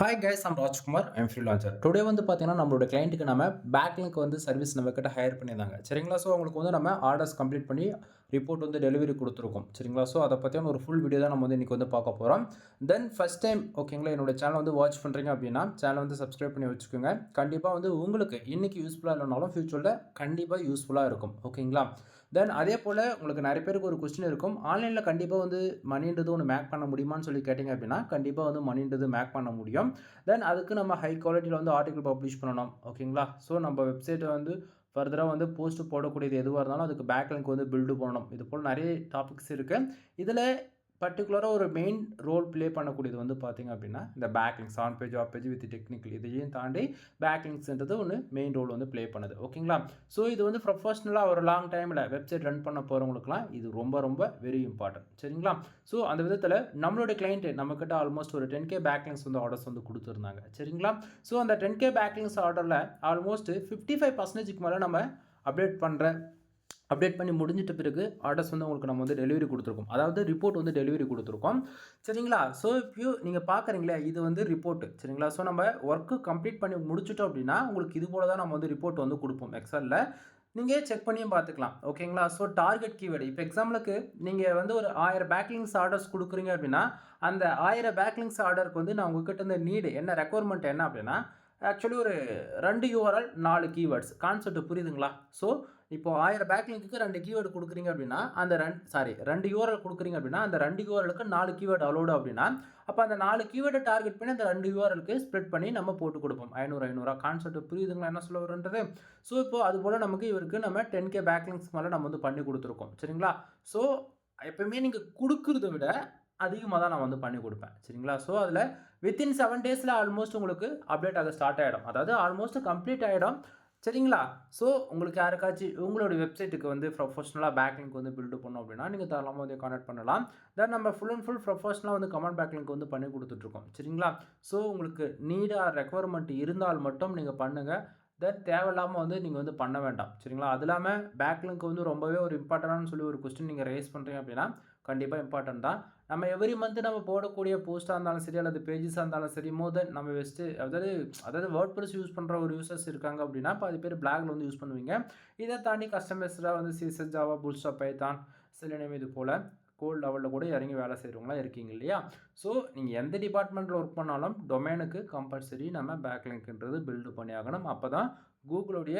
Hi guys I'm Rajkumar I'm freelancer today வந்து பார்த்தீங்கன்னா நம்மளோட கிளைண்ட்டுக்கு நம்ம பேக்லிங்க் வந்து சர்வீஸ் நம்ம கிட்ட ஹையர் பண்ணியிருந்தாங்க சரிங்களா. ஸோ அவங்களுக்கு வந்து நம்ம ஆர்டர்ஸ் கம்ப்ளீட் பண்ணி ரிப்போர்ட் வந்து டெலிவரி கொடுத்துருக்கோம் சரிங்களா. ஸோ அதை பற்றியான ஒரு ஃபுல் வீடியோ தான் நம்ம வந்து இன்றைக்கி வந்து பார்க்க போகிறோம். தென் ஃபஸ்ட் டைம் ஓகேங்களா என்னோட சேனல் வந்து வாட்ச் பண்ணுறீங்க அப்படின்னா சேனல் வந்து சப்ஸ்கிரைப் பண்ணி வச்சுக்கோங்க. கண்டிப்பாக வந்து உங்களுக்கு இன்றைக்கி யூஸ்ஃபுல்லாக இல்லைனாலும் ஃபியூச்சரில் கண்டிப்பாக யூஸ்ஃபுல்லாக இருக்கும் ஓகேங்களா. தென் அதே போல் உங்களுக்கு நிறைய பேருக்கு ஒரு கொஸ்டின் இருக்கும், ஆன்லைனில் கண்டிப்பாக வந்து மணின்றது ஒன்று மேக் பண்ண முடியுமான்னு சொல்லி கேட்டிங்க அப்படின்னா கண்டிப்பாக வந்து மணின்றது மேக் பண்ண முடியும். தென் அதுக்கு நம்ம ஹை குவாலிட்டியில் வந்து ஆர்டிகல் பப்ளிஷ் பண்ணணும் ஓகேங்களா. ஸோ நம்ம வெப்சைட்டை வந்து ஃபர்தராக வந்து போஸ்ட் போடக்கூடியது எதுவாக இருந்தாலும் அதுக்கு பேக்லிங்க் வந்து பில்டு பண்ணணும். இது போல் நிறைய டாபிக்ஸ் இருக்குது. இதில் பர்டிகுலராக ஒரு மெயின் ரோல் ப்ளே பண்ணக்கூடியது வந்து பார்த்திங்க அப்படின்னா இந்த backlinks on page off page with technical இதையும் தாண்டி பேக்லிங்க்ஸ்ன்றது ஒன்று மெயின் ரோல் வந்து ப்ளே பண்ணுது ஓகேங்களா. ஸோ இது வந்து ப்ரொஃபஷ்னலாக ஒரு லாங் டைமில் வெப்சைட் ரன் பண்ண போகிறவங்களுக்குலாம் இது ரொம்ப ரொம்ப வெரி இம்பார்ட்டன்ட் சரிங்களா. ஸோ அந்த விதத்தில் நம்மளுடைய கிளைண்ட்டு நம்மக்கிட்ட ஆல்மோஸ்ட் ஒரு 10K பேக்லிங்க்ஸ் வந்து ஆர்டர்ஸ் வந்து கொடுத்துருந்தாங்க சரிங்களா. ஸோ அந்த 10K பேக்லிங்க்ஸ் ஆர்டரில் ஆல்மோஸ்ட் 55% மேலே நம்ம அப்டேட் பண்ணி முடிஞ்சிட்ட பிறகு ஆர்டர்ஸ் வந்து உங்களுக்கு நம்ம வந்து டெலிவரி கொடுத்துருக்கோம், அதாவது ரிப்போர்ட் வந்து டெலிவரி கொடுத்துருக்கோம் சரிங்களா. ஸோ நீங்கள் பார்க்குறீங்களே இது வந்து ரிப்போர்ட்டு சரிங்களா. ஸோ நம்ம ஒர்க்கு கம்ப்ளீட் பண்ணி முடிச்சிட்டோம் அப்படின்னா உங்களுக்கு இது போல தான் நம்ம வந்து ரிப்போர்ட் வந்து கொடுப்போம் எக்ஸலில். நீங்கள் செக் பண்ணியும் பார்த்துக்கலாம் ஓகேங்களா. ஸோ டார்கெட் கீவேர்டு இப்போ எக்ஸாம்பிளுக்கு நீங்கள் வந்து ஒரு 1000 பேக்லிங்க்ஸ் ஆர்டர்ஸ் கொடுக்குறீங்க அப்படின்னா அந்த 1000 பேக்லிங்க்ஸ் ஆர்டருக்கு வந்து நான் உங்ககிட்ட இந்த நீடு என்ன ரெக்குவயர்மெண்ட் என்ன அப்படின்னா ஆக்சுவலி ஒரு 2 யூஆர்எல் 4 கீவேர்ட்ஸ் கான்செப்ட் புரியுதுங்களா. ஸோ இப்போ 1000 பேக்லிங்க்கு 2 கீவேர்டு கொடுக்குறீங்க அப்படின்னா அந்த 2 யூஆர்எல் கொடுக்குறீங்க அப்படின்னா அந்த 2 யூஆர்எலுக்கு 4 கீவேர்டு அலோடு அப்படின்னா அப்போ அந்த 4 கீவேர்டை டார்கெட் பண்ணி அந்த 2 யூஆர்எலுக்கு ஸ்ப்ளிட் பண்ணி நம்ம போட்டு கொடுப்போம் 500 கான்செப்ட் புரியுதுங்களா என்ன சொல்ல வருன்றது. ஸோ இப்போ அது போல் நமக்கு இவருக்கு நம்ம 10K பேக்லிங்க்ஸ் மேலே நம்ம வந்து பண்ணி கொடுத்துருக்கோம் சரிங்களா. ஸோ எப்பவுமே நீங்கள் கொடுக்குறத விட அதிகமாக தான் நான் வந்து பண்ணி கொடுப்பேன் சரிங்களா. ஸோ அதில் வித்தின் 7 டேஸில் ஆல்மோஸ்ட் உங்களுக்கு அப்டேட் ஆக ஸ்டார்ட் ஆகிடும், அதாவது ஆல்மோஸ்ட் கம்ப்ளீட் ஆகிடும் சரிங்களா. ஸோ உங்களுக்கு யாருக்காச்சும் உங்களுடைய வெப்சைட்டுக்கு வந்து ப்ரொஃபஷனலாக பேக்லிங்க் வந்து பில்டு பண்ணோம் அப்படின்னா நீங்கள் தாராளமாக வந்து கான்டாக்ட் பண்ணலாம். தென் நம்ம ஃபுல் அண்ட் ஃபுல் ப்ரொஃபஷனலாக வந்து கமெண்ட் பேக்லிங்க் வந்து பண்ணி கொடுத்துட்ருக்கோம் சரிங்களா. ஸோ உங்களுக்கு நீடாக ரெக்குவயர்மெண்ட் இருந்தால் மட்டும் நீங்கள் பண்ணுங்கள். தென் தேவையில்லாமல் வந்து நீங்கள் வந்து பண்ண வேண்டாம் சரிங்களா. அது இல்லாமல் பேக்லிங்க் வந்து ரொம்பவே ஒரு இம்பார்ட்டன்டானு சொல்லி ஒரு கொஸ்டின் நீங்கள் ரைஸ் பண்ணுறீங்க அப்படின்னா கண்டிப்பாக இம்பார்ட்டன்ட் தான். நம்ம எவ்ரி மந்த் நம்ம போடக்கூடிய போஸ்ட்டாக இருந்தாலும் சரி அல்லது பேஜஸாக இருந்தாலும் சரி மோர் தென் நம்ம அதாவது வேர்ட்பிரஸ் யூஸ் பண்ணுற ஒரு யூசர்ஸ் இருக்காங்க அப்படின்னா பாதி பேர் பிளாக்ல வந்து யூஸ் பண்ணுவீங்க. இதை தாண்டி கஸ்டமர்ஸாக வந்து CSS Java full stop Python selenium இது போல் கோல்டு லெவலில் கூட இறங்கி வேலை செய்கிறவங்களாம் இருக்கீங்க இல்லையா. ஸோ நீங்கள் எந்த டிபார்ட்மெண்ட்டில் ஒர்க் பண்ணாலும் டொமைனுக்கு கம்பல்சரி நம்ம பேக்லிங்க்ன்றது பில்டு பண்ணி ஆகணும். அப்போ தான் கூகுளுடைய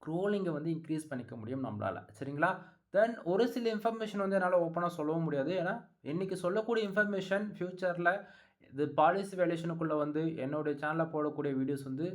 க்ரோலிங்கை வந்து இன்க்ரீஸ் பண்ணிக்க முடியும் நம்மளால் சரிங்களா. தென் ஒரு சில இன்ஃபர்மேஷன் வந்து என்னால் ஓப்பனாக சொல்லவும் முடியாது, ஏன்னா இன்றைக்கி சொல்லக்கூடிய இன்ஃபர்மேஷன் ஃப்யூச்சரில் இது பாலிசி வேல்யூஷனுக்குள்ளே வந்து என்னுடைய சேனலில் போடக்கூடிய வீடியோஸ் வந்து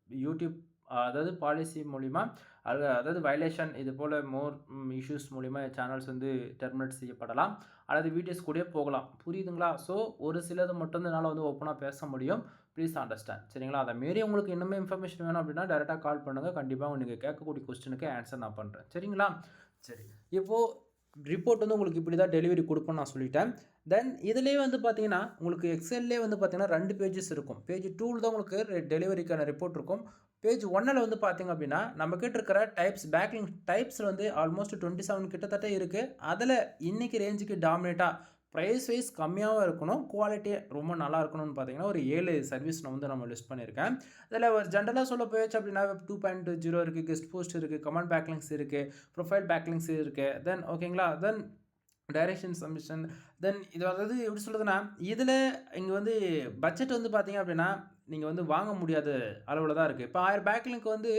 யூடியூப் அதாவது பாலிசி மூலிமா அதாவது வயலேஷன் இது போல் மோர் இஷ்யூஸ் மூலிமா சேனல்ஸ் வந்து டெர்மினேட் செய்யப்படலாம் அல்லது வீடியோஸ் கூட போகலாம் புரியுதுங்களா. ஸோ ஒரு சிலது மட்டும் என்னால் வந்து ஓப்பனாக பேச முடியும், ப்ளீஸ் அண்டர்ஸ்டாண்ட் சரிங்களா. அதை மாரி உங்களுக்கு இன்னுமே இன்ஃபர்மேஷன் வேணும் அப்படின்னா டேரெக்டாக கால் பண்ணுங்கள், கண்டிப்பாக நீங்கள் கேட்கக்கூடிய கொஸ்டினுக்கு ஆன்சர் நான் பண்ணுறேன் சரிங்களா. சரி, இப்போது ரிப்போர்ட் வந்து உங்களுக்கு இப்படி தான் டெலிவரி கொடுப்பேன்னு நான் சொல்லிட்டேன். தென் இதுலேயே வந்து பார்த்தீங்கன்னா உங்களுக்கு எக்ஸல்லே வந்து பார்த்தீங்கன்னா 2 பேஜஸ் இருக்கும். பேஜ் 2ல் தான் உங்களுக்கு டெலிவரிக்கான ரிப்போர்ட் இருக்கும். பேஜ் 1ல் வந்து பார்த்தீங்க அப்படின்னா நம்மக்கிட்ட இருக்கிற டைப்ஸ் பேக்லிங்க் டைப்ஸில் வந்து ஆல்மோஸ்ட் 27 கிட்டத்தட்ட இருக்குது. அதில் இன்றைக்கி ரேஞ்சுக்கு டாமினேட்டாக ப்ரைஸ் வைஸ் கம்மியாகவும் இருக்கணும், குவாலிட்டி ரொம்ப நல்லா இருக்கணும்னு பார்த்தீங்கன்னா ஒரு 7 சர்வீஸ் நான் வந்து நம்ம லிஸ்ட் பண்ணியிருக்கேன். இதில் ஒரு ஜென்ரலாக சொல்ல போயிடுச்சு அப்படின்னா 2.0 இருக்குது, கெஸ்ட் போஸ்ட் இருக்குது, கமெண்ட் பேக்லிங்க்ஸ் இருக்குது, ப்ரொஃபைல் பேக்லிங்க்ஸ் இருக்குது. தென் ஓகேங்களா. தென் டைரக்ஷன் சப்மிஷன். தென் இது அதாவது எப்படி சொல்கிறதுனா இதில் இங்கே வந்து பட்ஜெட் வந்து பார்த்தீங்க அப்படின்னா நீங்கள் வந்து வாங்க முடியாத அளவில் தான் இருக்குது. இப்போ 1000 பேக்லிங்க் வந்து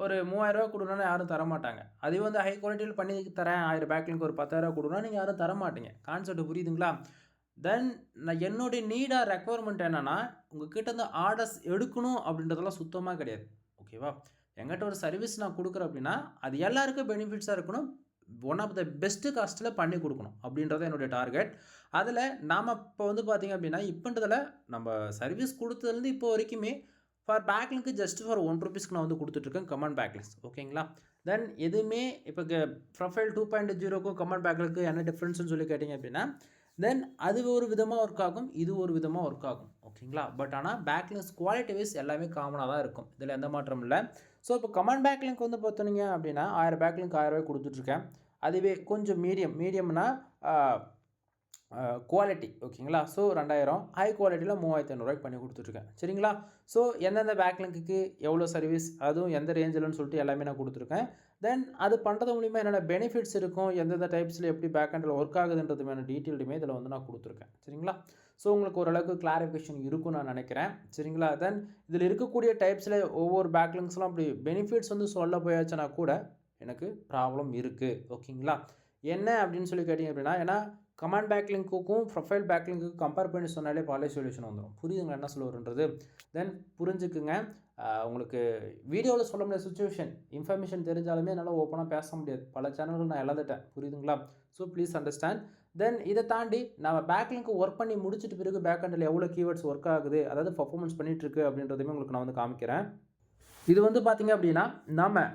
ஒரு 3000 கொடுனா யாரும் தரமாட்டாங்க. அதே வந்து ஹை குவாலிட்டியில் பண்ணி தரேன் 1000 பேக்லிங்க் ஒரு 10,000 கொடுனா நீங்கள் யாரும் தரமாட்டீங்க. கான்செப்ட் புரியுதுங்களா. தென் நான் என்னுடைய நீடாக ரெக்குவயர்மெண்ட் என்னென்னா உங்கள்கிட்ட இருந்து ஆர்டர்ஸ் எடுக்கணும் அப்படின்றதெல்லாம் சுத்தமாக கிடையாது ஓகேவா. எங்கிட்ட ஒரு சர்வீஸ் நான் கொடுக்குறேன் அப்படின்னா அது எல்லாருக்கும் பெனிஃபிட்ஸாக இருக்கணும், ஒன் ஆஃப் த பெஸ்ட்டு காஸ்ட்டில் பண்ணி கொடுக்கணும் அப்படின்றது என்னுடைய டார்கெட். அதில் நாம் இப்போ வந்து பார்த்திங்க அப்படின்னா இப்போன்றதில் நம்ம சர்வீஸ் கொடுத்ததுலேருந்து இப்போ வரைக்குமே ஃபார் பேக்லிங்க்கு ஜஸ்ட் ஃபார் ₹1 நான் வந்து கொடுத்துட்ருக்கேன் கமெண்ட் பேக்லிங்ஸ் ஓகேங்களா. தென் எதுவுமே இப்போ ப்ரொஃபைல் 2.0க்கும் கமெண்ட் பேக்லிங்க்கு என்ன டிஃப்ரென்ஸ்னு சொல்லி கேட்டிங்க அப்படின்னா தென் அது ஒரு விதமாக ஒர்க் ஆகும், இது ஒரு விதமாக ஒர்க் ஆகும் ஓகேங்களா. பட் ஆனால் பேக்லிங்ஸ் குவாலிட்டி வைஸ் எல்லாமே காமனாக தான் இருக்கும், இதில் எந்த மாற்றம் இல்லை. ஸோ இப்போ கமெண்ட் பேக்லிங்க் வந்து பார்த்தீங்க அப்படின்னா 1000 பேக்லிங்க் 1000 கொடுத்துட்ருக்கேன். அதுவே கொஞ்சம் மீடியம்னா குவாலிட்டி ஓகேங்களா. ஸோ 2000 ஹை குவாலிட்டியில் 3500 பண்ணி கொடுத்துட்ருக்கேன் சரிங்களா. ஸோ எந்தெந்த பேக்லிங்க்கு எவ்வளோ சர்வீஸ், அதுவும் எந்த ரேஞ்சில்னு சொல்லிட்டு எல்லாமே நான் கொடுத்துருக்கேன். தென் அது பண்ணுறது மூலிமா என்னென்ன பெனிஃபிட்ஸ் இருக்கும், எந்தெந்த டைப்ஸில் எப்படி பேக்ஹெண்டில் ஒர்க் ஆகுதுன்றதுமான டீட்டெயிலுமே இதில் வந்து நான் கொடுத்துருக்கேன் சரிங்களா. ஸோ உங்களுக்கு ஓரளவுக்கு கிளாரிஃபிகேஷன் இருக்கும்னு நான் நினைக்கிறேன் சரிங்களா. தென் இதில் இருக்கக்கூடிய டைப்ஸில் ஒவ்வொரு பேக்லிங்ஸ்லாம் அப்படி பெனிஃபிட்ஸ் வந்து சொல்ல போயாச்சுன்னா கூட எனக்கு ப்ராப்ளம் இருக்குது ஓகேங்களா. என்ன அப்படின்னு சொல்லி கேட்டிங்க அப்படின்னா, ஏன்னா கமாண்ட் பேக்லிங்க்குக்கும் ப்ரொஃபைல் பேக்லிங்க்குக்கும் கம்பேர் பண்ணி சொன்னாலே பழைய சொல்யூஷன் வந்துடும். புரியுதுங்களா என்ன சொல்ல வருன்றது. தென் புரிஞ்சுக்குங்க. உங்களுக்கு வீடியோவில் சொல்ல முடியாத சுச்சுவேஷன் இன்ஃபர்மேஷன் தெரிஞ்சாலுமே என்னால் ஓப்பனாக பேச முடியாது. பல சேனல்கள் நான் இழந்துட்டேன். புரியுதுங்களா. So please understand. தென் இதை தாண்டி நம்ம பேக்லிங்க்கு ஒர்க் பண்ணி முடிச்சிட்டு பிறகு பேக்ஹெண்டில் எவ்வளோ கீவேர்ட்ஸ் ஒர்க் ஆகுது, அதாவது பர்ஃபார்மன்ஸ் பண்ணிகிட்ருக்கு அப்படின்றதையுமே உங்களுக்கு நான் வந்து காமிக்கிறேன். இது வந்து பார்த்திங்க அப்படின்னா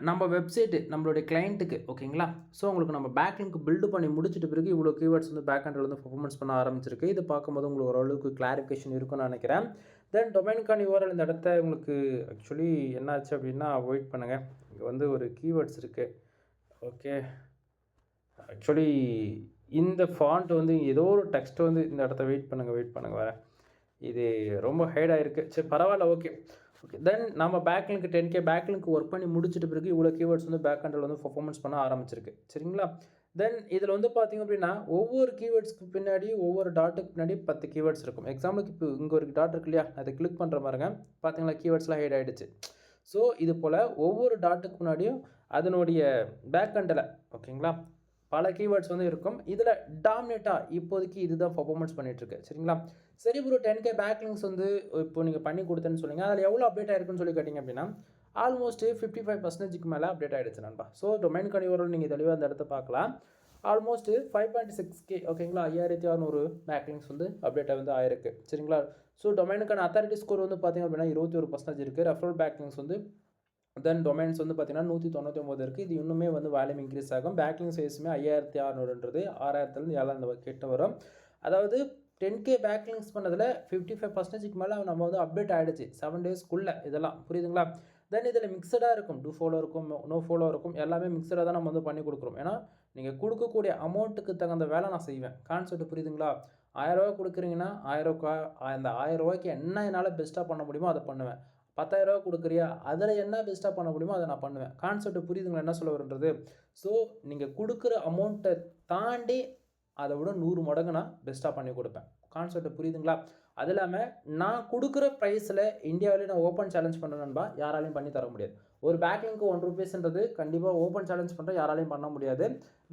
நம்ம வெப்சைட்டு நம்மளுடைய கிளைண்ட்டுக்கு ஓகேங்களா. ஸோ உங்களுக்கு நம்ம பேக்லிங்க் பில்டு பண்ணி முடிச்சிட்டு பிறகு இவ்வளோ கீவேர்ட்ஸ் வந்து பேக்ஹெண்டில் வந்து பர்ஃபார்மன்ஸ் பண்ண ஆரம்பிச்சிருக்கு. இது பார்க்கும்போது உங்களுக்கு ஓரளவுக்கு கிளாரிஃபிகேஷன் இருக்கும்னு நினைக்கிறேன். தென் டொமைனுக்கான URL இந்த இடத்த உங்களுக்கு ஆக்சுவலி என்னாச்சு அப்படின்னா வெயிட் பண்ணுங்கள். இங்கே வந்து ஒரு கீவேர்ட்ஸ் இருக்குது. ஓகே, ஆக்சுவலி இந்த ஃபாண்ட் வந்து ஏதோ ஒரு டெக்ஸ்ட் வந்து இந்த இடத்த வெயிட் பண்ணுங்கள் வரேன். இது ரொம்ப ஹைட் ஆகிருக்கு. சரி பரவாயில்ல, ஓகே. தென் நம்ம பேக்லிங்க் 10K பேக்லிங்க் ஒர்க் பண்ணி முடிச்சிட்டு பிறகு இவ்வளோ கீவேர்ட்ஸ் வந்து பேக்ஹெண்டில் வந்து பர்ஃபார்மன்ஸ் பண்ண ஆரம்பிச்சிருக்கு சரிங்களா. தென் இதில் வந்து பார்த்திங்க அப்படின்னா ஒவ்வொரு கீவேர்ட்ஸ்க்கு பின்னாடி ஒவ்வொரு டாட்டுக்கு பின்னாடி 10 கீவேர்ட்ஸ் இருக்கும். எக்ஸாம்பிளுக்கு இப்போ இங்கே ஒரு டாட் இருக்கு இல்லையா, அதை கிளிக் பண்ணுற பாருங்க, பார்த்தீங்களா கீவேர்ட்ஸ்லாம் ஹைட் ஆகிடுச்சு. ஸோ இது போல் ஒவ்வொரு டாட்டுக்கு முன்னாடியும் அதனுடைய பேக்ஹெண்டில் ஓகேங்களா பல கீவேர்ட்ஸ் வந்து இருக்கும். இதில் டாமினேட்டாக இப்போதைக்கு இதுதான் பர்ஃபார்மன்ஸ் பண்ணிகிட்ருக்கு சரிங்களா. சரி ப்ரோ 10K பேக்லிங்ஸ் வந்து இப்போ நீங்கள் பண்ணி கொடுத்தேன்னு சொல்லுங்கள், அதில் எவ்வளோ அப்டேட் ஆயிருக்குன்னு சொல்லி கேட்டிங்க அப்படின்னா ஆல்மோஸ்ட் 55% மேலே அப்டேட் ஆகிடுச்சு நண்பா. ஸோ டொமைனுக்கான URL நீங்கள் தெளிவாக அந்த இடத்த பார்க்கலாம். ஆல்மோஸ்ட் 5.6K ஓகேங்களா, 5600 பேக்லிங்ஸ் வந்து அப்டேட் வந்து ஆயிருக்கு சரிங்களா. ஸோ டொமைனுக்கான அத்தாரிட்டி ஸ்கோர் வந்து பார்த்திங்க அப்படின்னா 21% இருக்குது. ரெஃபரல் பேக்லிங்ஸ் வந்து தென் டொமைன்ஸ் வந்து பார்த்திங்கன்னா 199 இருக்குது. இது இன்னுமே வந்து வால்யூம் இன்க்ரீஸ் ஆகும். பேக்லிங் சைஸுமே 5600ன்றது 6000லேருந்து 7000 கிட்ட வரும். அதாவது 10K பேக்லிங்ஸ் பண்ணதில் 55%க்கு மேலே நம்ம வந்து அப்டேட் ஆகிடுச்சு 7 டேஸ்க்குள்ளே. இதெல்லாம் புரியுதுங்களா. தென் இதில் மிக்சடாக இருக்கும், டூ ஃபாலோ இருக்கும், நோ ஃபாலோ இருக்கும், எல்லாமே மிக்சடாக தான் நம்ம வந்து பண்ணி கொடுக்குறோம். ஏன்னா நீங்கள் கொடுக்கக்கூடிய அமௌண்ட்டுக்கு தகுந்த வேலை நான் செய்வேன். கான்செப்ட் புரியுதுங்களா. 1000 ரூபா கொடுக்குறீங்கன்னா 1000 அந்த 1000 ரூபாய்க்கு என்ன என்னால் பெஸ்ட்டாக பண்ண முடியுமோ அதை பண்ணுவேன். 10,000 ரூபா கொடுக்குறியா, அதில் என்ன பெஸ்ட்டாக பண்ண முடியுமோ அதை நான் பண்ணுவேன். கான்செப்ட் புரியுதுங்களா என்ன சொல்ல வருன்றது. ஸோ நீங்கள் கொடுக்குற அமௌண்ட்டை தாண்டி அதை விட 100 மடங்கு நான் பெஸ்ட்டாக பண்ணி கொடுப்பேன். கான்செப்ட் புரியுதுங்களா. அது இல்லாமல் நான் கொடுக்குற ப்ரைஸில் இந்தியாவிலே நான் ஓப்பன் சேலஞ்ச் பண்ணுறேன்பா, யாராலையும் பண்ணி தர முடியாது. ஒரு பேக்லிங்க்கு ₹1 கண்டிப்பாக ஓப்பன் சேலஞ்ச் பண்ணுற யாராலையும் பண்ண முடியாது.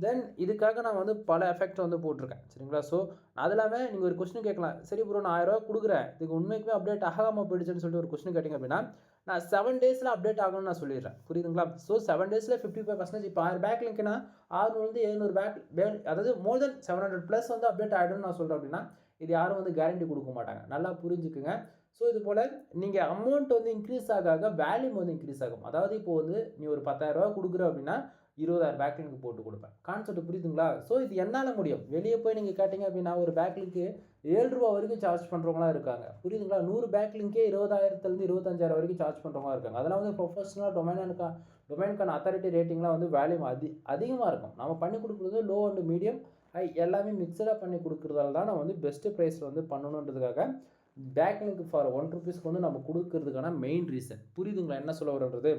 தென் இதுக்காக நான் வந்து பல எஃபெக்ட் வந்து போட்டிருக்கேன் சரிங்களா. ஸோ அது இல்லாமல் நீங்கள் ஒரு கொஸ்டின் கேட்கலாம், சரி ப்ரோ நான் 1000 ரூபா கொடுக்குறேன், இதுக்கு உண்மைக்குமே அப்டேட் ஆகாமல் போயிடுச்சுன்னு சொல்லிட்டு ஒரு கொஸ்டின் கேட்டிங்க அப்படின்னா நான் 7 டேஸில் அப்டேட் ஆகணும்னு நான் சொல்லிடுறேன். புரியுதுங்களா. ஸோ 7 டேஸில் 55% இப்போ 1000 பேக்லிங்க்னா 600-700 அதாவது மோர் தென் 700+ வந்து அப்டேட் ஆகிடும்னு நான் சொல்கிறேன் அப்படின்னா இது யாரும் வந்து கேரண்டி கொடுக்க மாட்டாங்க. நல்லா புரிஞ்சுக்குங்க. ஸோ இது போல் நீங்கள் அமௌண்ட் வந்து இன்க்ரீஸ் ஆக வேல்யூம் வந்து இன்க்ரீஸ் ஆகும். அதாவது இப்போ வந்து நீ ஒரு 10,000 ரூபா கொடுக்குற அப்படின்னா 20,000 பேக்லிங்க் போட்டு கொடுப்பேன். கான்செப்ட் புரியுதுங்களா. ஸோ இது என்னால் முடியும். வெளியே போய் நீங்கள் கேட்டிங்க அப்படின்னா ஒரு பேக்லிங்க்கு ₹7 வரைக்கும் சார்ஜ் பண்ணுறவங்களாம் இருக்காங்க. புரியுதுங்களா. 100 பேக்லிங்கே 20,000லேருந்து 25,000 வரைக்கும் சார்ஜ் பண்ணுறவங்க இருக்காங்க. அதெல்லாம் வந்து ப்ரொஃபஷனலாக டொமைனுக்கான அத்தாரிட்டி ரேட்டிங்லாம் வந்து வேல்யூம் அதிகமாக இருக்கும். நம்ம பண்ணி கொடுக்குறது லோ அண்ட் மீடியம் ஹை எல்லாமே மிக்சடாக பண்ணி கொடுக்குறதால தான் நான் வந்து பெஸ்ட்டு ப்ரைஸில் வந்து பண்ணணுன்றதுக்காக பேக்லிங்க் ஃபார் ₹1 வந்து நம்ம கொடுக்கறதுக்கான மெயின் ரீசன். புரியுதுங்களா என்ன சொல்ல வருன்றது.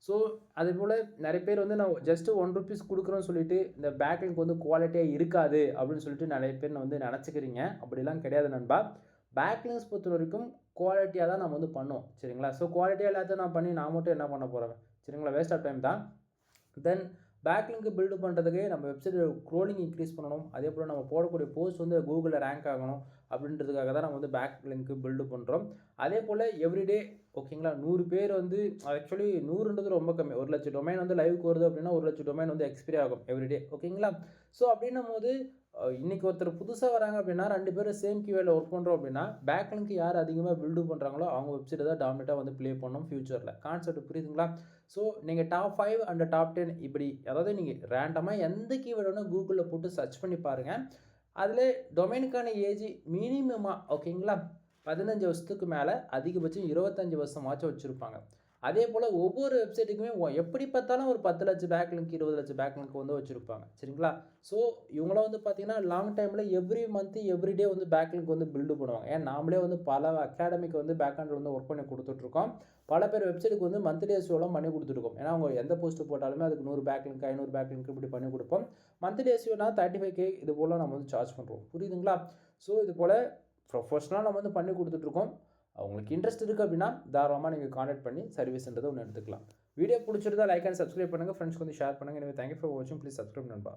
ஸோ அதே போல் நிறைய பேர் வந்து நான் ஜஸ்ட்டு ₹1 கொடுக்குறோன்னு சொல்லிட்டு இந்த பேக்லிங்க் வந்து குவாலிட்டியாக இருக்காது அப்படின்னு சொல்லிட்டு நிறைய பேர் வந்து நினச்சிக்கிறீங்க. அப்படிலாம் கிடையாது நண்பா. பேக்லிங்ஸ் பொறுத்த வரைக்கும் குவாலிட்டியாக தான் நம்ம வந்து பண்ணுவோம் சரிங்களா. ஸோ குவாலிட்டியாக எல்லாத்தையும் நான் பண்ணி நான் மட்டும் என்ன பண்ண போகிறேன் சரிங்களா, வேஸ்ட் ஆஃப் டைம் தான். தென் பேக்லிங்க் பில்டு பண்ணுறதுக்கு நம்ம வெப்சைட் க்ரோலிங் இன்க்ரீஸ் பண்ணணும். அதே போல் நம்ம போடக்கூடிய போஸ்ட் வந்து கூகுளில் ரேங்க் ஆகணும் அப்படின்றதுக்காக தான் நம்ம வந்து பேக்லிங்க் பில்டு பண்ணுறோம். அதே போல் எவ்ரிடே ஓகேங்களா 100 பேர் வந்து ஆக்சுவலி 100ன்றது ரொம்ப கம்மி. 1,00,000 டொமைன் வந்து லைவுக்கு வருது அப்படின்னா 1,00,000 டொமைன் வந்து எக்ஸ்பைரி ஆகும் எவ்ரிடே ஓகேங்களா. ஸோ அப்படின்னும் போது இன்றைக்கி ஒருத்தர் புதுசாக வராங்க அப்படின்னா 2 பேரும் சேம் கீவேர்டில் ஒர்க் பண்ணுறோம் அப்படின்னா பேக்லிங்க் யார் அதிகமாக பில்டு பண்ணுறாங்களோ அவங்க வெப்சைட்டை தான் டாமினேட்டாக வந்து ப்ளே பண்ணணும் ஃபியூச்சரில். கான்செப்ட் புரியுதுங்களா. ஸோ நீங்கள் டாப் 5 அண்ட் டாப் 10 இப்படி அதாவது நீங்கள் ரேண்டமாக எந்த கீவேர்டு வேணும் கூகுளில் போட்டு சர்ச் பண்ணி பாருங்கள். அதில் டொமைனுக்கான ஏஜ் மினிமமாக ஓகேங்களா 15 வருஷத்துக்கு மேலே அதிகபட்சம் 25 வருஷமாச்சும் வச்சுருப்பாங்க. அதே போல் ஒவ்வொரு வெப்சைட்டுக்குமே எப்படி பார்த்தாலும் ஒரு 10 லட்சம் பேக்லிங்க் 20 லட்சம் பேக்லிங்க் வந்து வச்சுருப்பாங்க. சரிங்களா? ஸோ இவங்களாம் வந்து பார்த்தீங்கன்னா லாங் டைமில் எவ்ரி மந்த் எவ்ரி டே வந்து பேக்லிங்க் வந்து பில்டு பண்ணுவாங்க. ஏன் நாமளே வந்து பல அகாடமிக்கு வந்து பேக்ஹெண்டில் வந்து ஒர்க் பண்ணி கொடுத்துட்ருக்கோம். பல பேர் வெப்சைட்டுக்கு வந்து மந்த்லி எஸ்இஓலாம் பண்ணி கொடுத்துருக்கோம். ஏன்னா அவங்க எந்த போஸ்ட்டு போட்டாலுமே அதுக்கு 100 பேக்லிங்க் 500 பேக்லிங்க் இப்படி பண்ணி கொடுப்போம். மந்த்லி எஸ்இஓனா 35K இது போல் நம்ம வந்து சார்ஜ் பண்ணுறோம். புரியுதுங்களா? ஸோ இது போல் ப்ரொஃபஷனலாக நம்ம வந்து பண்ணி கொடுத்துட்ருக்கோம். உங்களுக்கு இன்ட்ரெஸ்ட் இருக்குது அப்படின்னா தாராளமாக நீங்கள் கான்டாக்ட் பண்ணி சர்வீஸ்ன்றதை ஒன்று எடுத்துக்கலாம். வீடியோ பிடிச்சிருந்தா லைக் அண்ட் சப்ஸ்கிரைப் பண்ணுங்கள். ஃப்ரெண்ட்ஸ்க்கு வந்து ஷேர் பண்ணுங்கள். எனவே தேங்க்யூ ஃபார் வாட்சிங். ப்ளீஸ் சப்ஸ்கிரைப் நண்பா.